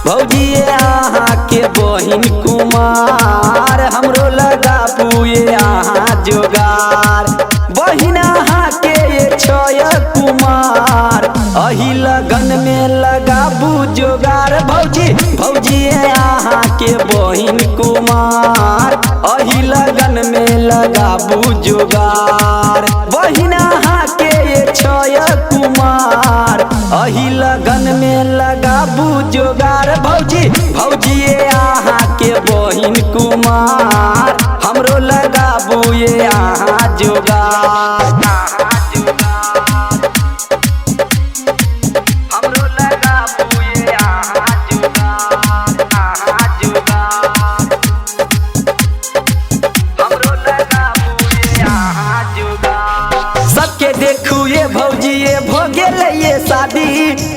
भौजिए अहाँ के बहिन कुमार हमरो लगा पुए अहाँ जोगार। बहिन अहाँ के ये छय कुमार अही लगन में लगाबू जोगार। भौजिए अहाँ के बहिन कुमार अही लगन में लगाबू जोगार। बहिन अहाँ के ये छय कुमार अही लगन में लगाबू जोगार। भौजिए अहाँ के बहिन कुमार हमरो लगाबू ये अहाँ जोगार। हमरो लगाबू ये अहाँ जोगार, अहाँ जोगार। हमरो लगाबू ये अहाँ जोगार। सबके देखू ये भौजिए भो गेलै ये शादी,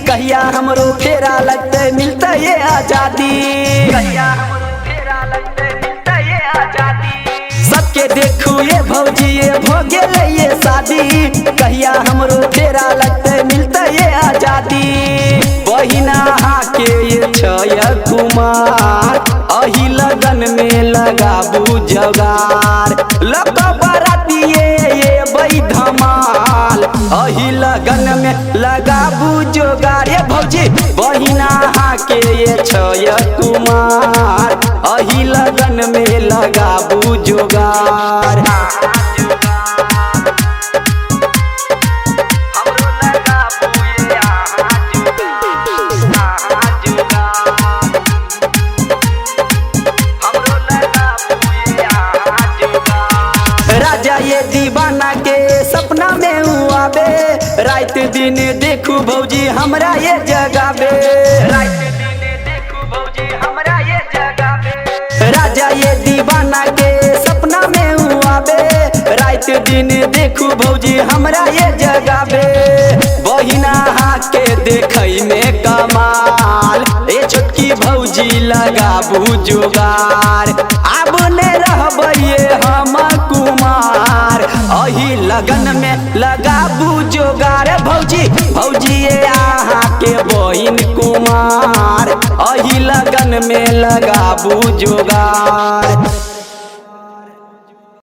कहिया हमरो फेरा लगते मिलते ये आजादी। कहिया हमरो फेरा लगते मिलते ये आजादी। सबके देखू ये भौजिए भो गेलै ये शादी, कहिया हमरो फेरा लगते मिलते ये आजादी। बहिन अहाँ के ये छय कुमार अही लगन में लगाबू जोगार। लक बरातिए ये बई धमाल अही लगन में लगाबू जोगार। ये भौजी बहिन अहाँ के ये छय कुमार अही लगन में लगाबू जोगार। हमरो लगाबू ये अहाँ जोगार। हमरो लगाबू ये अहाँ जोगार। राजा ये दीवाना के सपना में आवे, रात दिन देखू भौजी हमरा ये जगावे। रात दिन देखू भौजी हमरा ये जगावे। राजा ये दीवाना के सपना में आवे, रात दिन देखू भौजी हमरा ये जगावे। बहिन अहाँ के देखै में कमाल ए छोटकी भौजी लगाबू जोगार। आब ने रहबै हम कुमार अही लगन में लगाबू जोगार। भौजिए अहाँ के बहिन कुमार अही लगन में लगाबू जोगार।